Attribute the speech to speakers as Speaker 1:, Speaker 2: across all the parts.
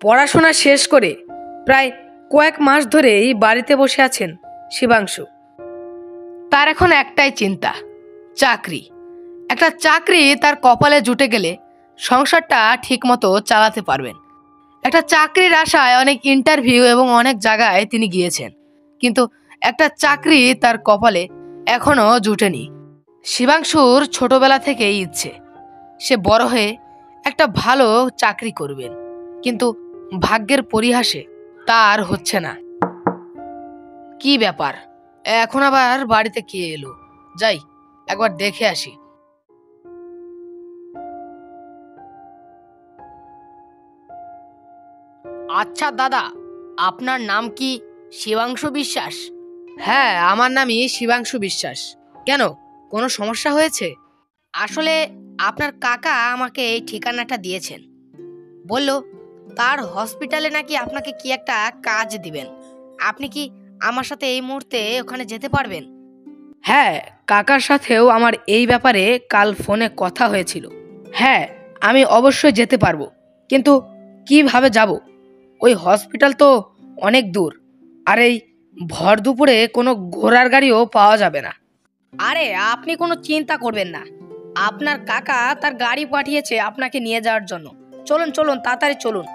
Speaker 1: পড়াশোনা শেষ করে প্রায় কয়েক মাস ধরেই বাড়িতে বসে আছেন শিবাংশু। তার এখন একটাই চিন্তা, চাকরি। একটা চাকরি তার কপালে জুটে গেলে সংসারটা ঠিকমতো চালাতে পারবেন। একটা চাকরির আশায় অনেক ইন্টারভিউ এবং অনেক জায়গায় তিনি গিয়েছেন, কিন্তু একটা চাকরি তার কপালে এখনো জুটেনি। শিবাংশুর ছোটবেলা থেকেই ইচ্ছে সে বড় হয়ে একটা ভালো চাকরি করবেন, কিন্তু ভাগ্যের পরিহাসে তার হচ্ছে না। কি ব্যাপার, এখন আবার বাড়িতে কে এলো? যাই একবার দেখে আসি। আচ্ছা দাদা, আপনার নাম কি শিবাংশু বিশ্বাস? হ্যাঁ, আমার নামই শিবাংশু বিশ্বাস। কেন, কোনো সমস্যা হয়েছে? আসলে আপনার কাকা আমাকে এই ঠিকানাটা দিয়েছেন, বলল তার হসপিটালে নাকি আপনাকে কি একটা কাজ দিবেন। আপনি কি আমার সাথে এই মুহূর্তে ওখানে যেতে পারবেন? হ্যাঁ, কাকার সাথেও আমার এই ব্যাপারে কাল ফোনে কথা হয়েছিল। হ্যাঁ, আমি অবশ্যই যেতে পারবো, কিন্তু কিভাবে যাব? ওই হসপিটাল তো অনেক দূর, আর এই ভর দুপুরে কোনো ঘোড়ার গাড়িও পাওয়া যাবে না। আরে আপনি কোনো চিন্তা করবেন না, আপনার কাকা তার গাড়ি পাঠিয়েছে আপনাকে নিয়ে যাওয়ার জন্য। চলুন চলুন, তাড়াতাড়ি চলুন,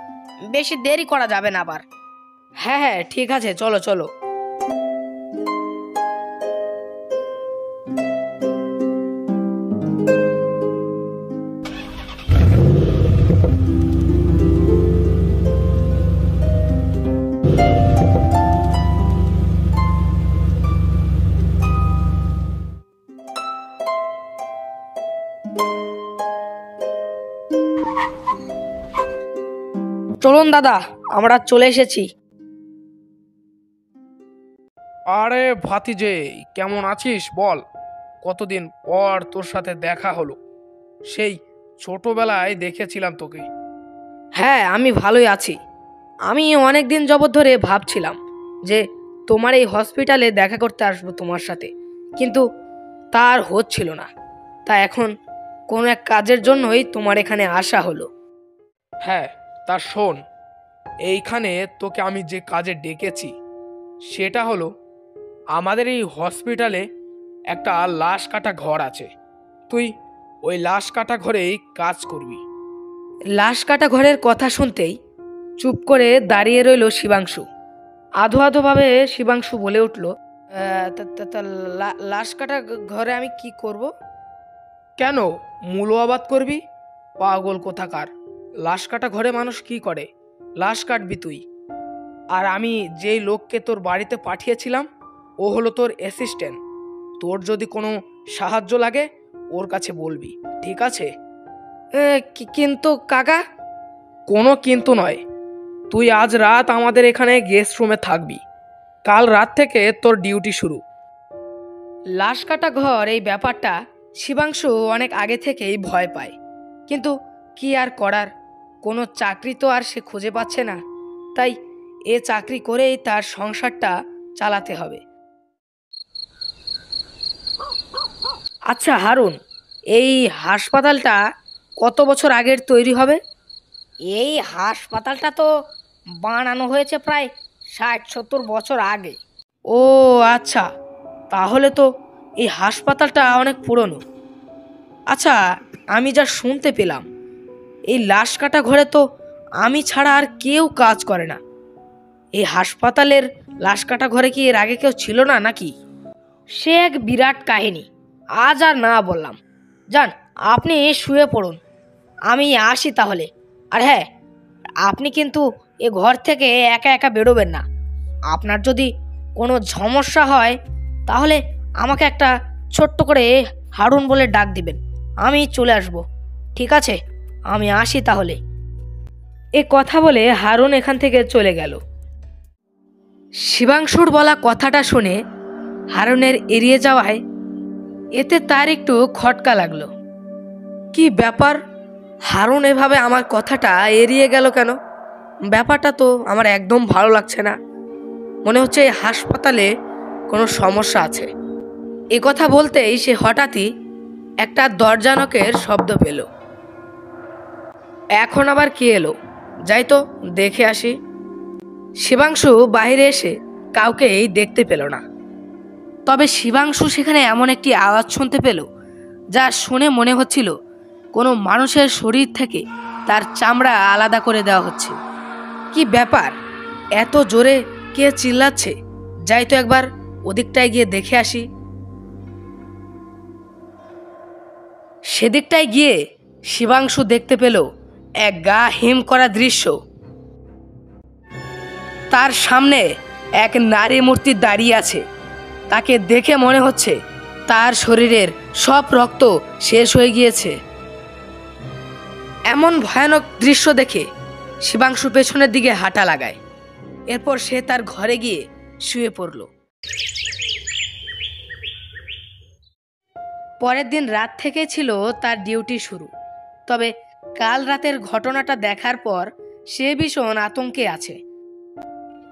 Speaker 1: বেশি দেরি করা যাবে না আবার। হ্যাঁ হ্যাঁ, ঠিক আছে, চলো চলো। চলুন দাদা, আমরা চলে এসেছি।
Speaker 2: আরে ভাতিজে, কেমন আছিস বল? কতদিন পর তোর সাথে দেখা হলো। সেই ছোটবেলায় দেখেছিলাম তোকে।
Speaker 1: হ্যাঁ, আমি ভালোই আছি। আমি অনেক দিন যাবৎ ধরে ভাবছিলাম যে তোমার এই হসপিটালে দেখা করতে আসবো তোমার সাথে, কিন্তু তার হচ্ছিল না। তা এখন কোনো এক কাজের জন্যই তোমার এখানে আসা হলো।
Speaker 2: হ্যাঁ, তা শোন, এইখানে তোকে আমি যে কাজে ডেকেছি সেটা হলো, আমাদের এই হসপিটালে একটা লাশ কাটা ঘর আছে। তুই ওই লাশ কাটা ঘরেই কাজ করবি।
Speaker 1: লাশ কাটা ঘরের কথা শুনতেই চুপ করে দাঁড়িয়ে রইল শিবাংশু। আধো আধোভাবে শিবাংশু বলে উঠল, লাশ কাটা ঘরে আমি কি করব?
Speaker 2: কেন, মূলো আবাদ করবি? পাগল কোথাকার! লাশ কাটা ঘরে মানুষ কি করে? লাশ কাটবি তুই। আর আমি যেই লোককে তোর বাড়িতে পাঠিয়েছিলাম ও হলো তোর অ্যাসিস্ট্যান্ট। তোর যদি কোনো সাহায্য লাগে ওর কাছে বলবি, ঠিক আছে?
Speaker 1: কিন্তু কাকা।
Speaker 2: কোনো কিন্তু নয়, তুই আজ রাত আমাদের এখানে গেস্ট রুমে থাকবি। কাল রাত থেকে তোর ডিউটি শুরু।
Speaker 1: লাশ কাটা ঘর এই ব্যাপারটা শিবাংশু অনেক আগে থেকেই ভয় পায়, কিন্তু কি আর করার, কোনো চাকরি তো আর সে খুঁজে পাচ্ছে না। তাই এ চাকরি করেই তার সংসারটা চালাতে হবে। আচ্ছা হারুন, এই হাসপাতালটা কত বছর আগের তৈরি হবে? এই হাসপাতালটা তো বানানো হয়েছে প্রায় 60-70 বছর আগে। ও আচ্ছা, তাহলে তো এই হাসপাতালটা অনেক পুরনো। আচ্ছা, আমি যা শুনতে পেলাম এই লাশ কাটা ঘরে তো আমি ছাড়া আর কেউ কাজ করে না। এই হাসপাতালের লাশ কাটা ঘরে কি এর আগে কেউ ছিল না নাকি? সে এক বিরাট কাহিনী, আজ আর না বললাম। যান, আপনি শুয়ে পড়ুন, আমি আসি তাহলে। আর হ্যাঁ, আপনি কিন্তু এ ঘর থেকে একা একা বেরোবেন না। আপনার যদি কোনো সমস্যা হয় তাহলে আমাকে একটা ছোট্ট করে হারুন বলে ডাক দিবেন, আমি চলে আসব। ঠিক আছে, আমি আসি তাহলে। এ কথা বলে হারুন এখান থেকে চলে গেল। শিবাংশুর বলা কথাটা শুনে হারুনের এড়িয়ে যাওয়ায় এতে তার একটু খটকা লাগলো। কি ব্যাপার, হারুন এভাবে আমার কথাটা এড়িয়ে গেল কেন? ব্যাপারটা তো আমার একদম ভালো লাগছে না। মনে হচ্ছে এই হাসপাতালে কোনো সমস্যা আছে। এ কথা বলতেই সে হঠাৎই একটা দরজা নকের শব্দ পেল। এখন আবার কে এলো? যাই তো দেখে আসি। শিবাংশু বাইরে এসে কাউকেই দেখতে পেল না। তবে শিবাংশু সেখানে এমন একটি আওয়াজ শুনতে পেল যা শুনে মনে হচ্ছিল কোনো মানুষের শরীর থেকে তার চামড়া আলাদা করে দেওয়া হচ্ছে। কি ব্যাপার, এত জোরে কে চিল্লাচ্ছে? যাই তো একবার ওদিকটায় গিয়ে দেখে আসি। সেদিকটায় গিয়ে শিবাংশু দেখতে পেল এক গা হিম করা দৃশ্য। তার সামনে এক নারী মূর্তি দাঁড়িয়ে আছে। তাকে দেখে মনে হচ্ছে তার শরীরের সব রক্ত শেষ হয়ে গিয়েছে। এমন ভয়ানক দৃশ্য দেখে শিবাংশু পেছনের দিকে হাঁটা লাগায়। এরপর সে তার ঘরে গিয়ে শুয়ে পড়ল। পরের দিন রাত থেকে ছিল তার ডিউটি শুরু। তবে কাল রাতের ঘটনাটা দেখার পর সে ভীষণ আতঙ্কে আছে।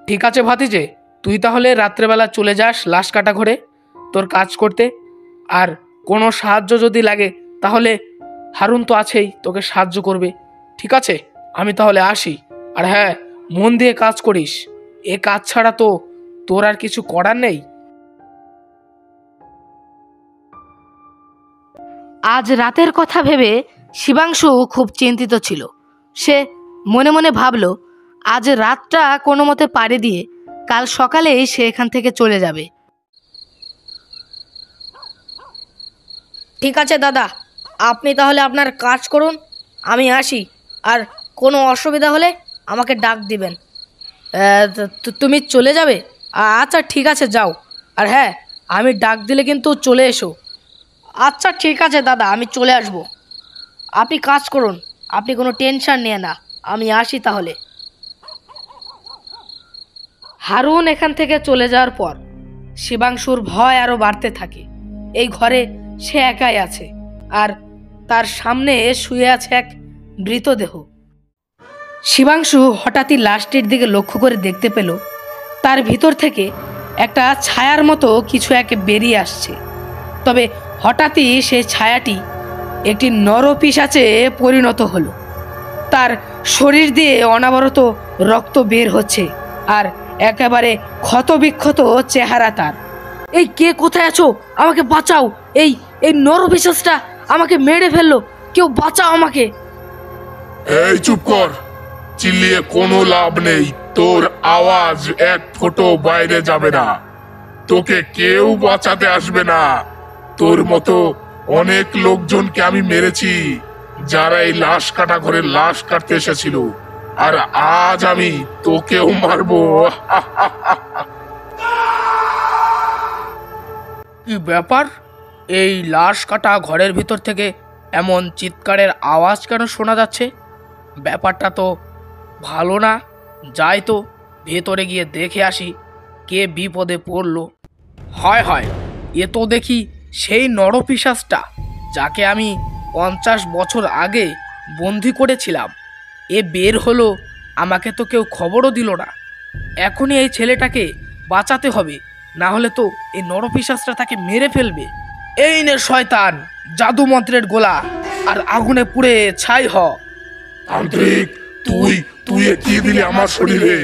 Speaker 2: ঠিক আছে ভাতিজে, তুই তাহলে রাত্রেবেলা চলে যাস লাশ কাটা ঘরে তোর কাজ করতে। আর কোনো সাহায্য যদি লাগে তাহলে হারুন তো আছেই, তোকে সাহায্য করবে। ঠিক আছে, আমি তাহলে আসি। আর হ্যাঁ, মন দিয়ে কাজ করিস। এ কাজ ছাড়া তো তোর আর কিছু করার নেই।
Speaker 1: আজ রাতের কথা ভেবে শিবাংশু খুব চিন্তিত ছিল। সে মনে মনে ভাবল আজ রাতটা কোনো মতে পাড়ি দিয়ে কাল সকালেই সে এখান থেকে চলে যাবে। ঠিক আছে দাদা, আপনি তাহলে আপনার কাজ করুন, আমি আসি। আর কোনো অসুবিধা হলে আমাকে ডাক দিবেন। তুমি চলে যাবে? আচ্ছা ঠিক আছে, যাও। আর হ্যাঁ, আমি ডাক দিলে কিন্তু চলে এসো। আচ্ছা ঠিক আছে দাদা, আমি চলে আসব। আপনি কাজ করুন, আপনি কোনো টেনশন নিয়ে না, আমি আসি তাহলে। হারুন এখান থেকে চলে যাওয়ার পর শিবাংশুর ভয় আরো বাড়তে থাকে। এই ঘরে সে একাই আছে, আর তার সামনে শুয়ে আছে এক মৃতদেহ। শিবাংশু হঠাৎই লাশটির দিকে লক্ষ্য করে দেখতে পেল তার ভিতর থেকে একটা ছায়ার মতো কিছু এক বেরিয়ে আসছে। তবে হঠাৎই সেই ছায়াটি একটি নরপিশাচে পরিণত হলো। তার শরীর দিয়ে অনবরত রক্ত বের হচ্ছে, আর একেবারে ক্ষতবিক্ষত চেহারা তার। এই কে, কোথায় আছো? আমাকে বাঁচাও! এই এই নরপিশাচটা আমাকে মেরে ফেললো, কেউ বাঁচাও আমাকে!
Speaker 3: এই চুপ কর, চিল্লিয়ে কোনো লাভ নেই। তোর আওয়াজ এক ফোঁটো বাইরে যাবে না, তোকে কেউ বাঁচাতে আসবে না। তোর মতো অনেক লোকজনকে আমি মেরেছি যারা এই লাশ কাটা ঘরে লাশ কাটতে এসেছিল, আর আজ আমি তোকেও মারবো।
Speaker 2: কি ব্যাপার, এই লাশ কাটা ঘরের ভিতর থেকে এমন চিৎকারের আওয়াজ কেন শোনা যাচ্ছে? ব্যাপারটা তো ভালো না। যাই তো ভেতরে গিয়ে দেখে আসি কে বিপদে পড়লো। হয় হয়, এ তো দেখি সেই নরপিশাচটা যাকে আমি 50 বছর আগে বন্দি করেছিলাম। এ বের হলো, আমাকে তো কেউ খবরও দিল না। এখনই এই ছেলেটাকে বাঁচাতে হবে, না হলে তো এই নরপিশাচটা তাকে মেরে ফেলবে। এই নে শয়তান, জাদু মন্ত্রের গোলা, আর আগুনে পুড়ে ছাই হ।
Speaker 3: তান্ত্রিক, তুই তুই এ কি দিলি আমার শরীরে?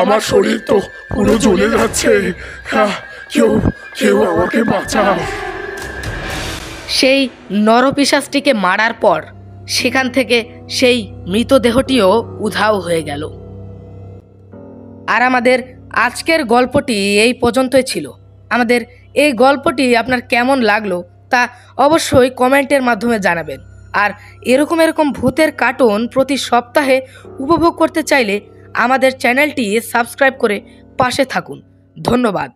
Speaker 3: আমার শরীর তো পুরো জ্বলে যাচ্ছে। কেউ কেউ আমাকে বাঁচাও।
Speaker 1: সেই নরপিশাচটিকে মারার পর সেখান থেকে সেই মৃতদেহটিও উধাও হয়ে গেল। আর আমাদের আজকের গল্পটি এই পর্যন্তই ছিল। আমাদের এই গল্পটি আপনার কেমন লাগলো তা অবশ্যই কমেন্টের মাধ্যমে জানাবেন। আর এরকম ভূতের কার্টুন প্রতি সপ্তাহে উপভোগ করতে চাইলে আমাদের চ্যানেলটি সাবস্ক্রাইব করে পাশে থাকুন। ধন্যবাদ।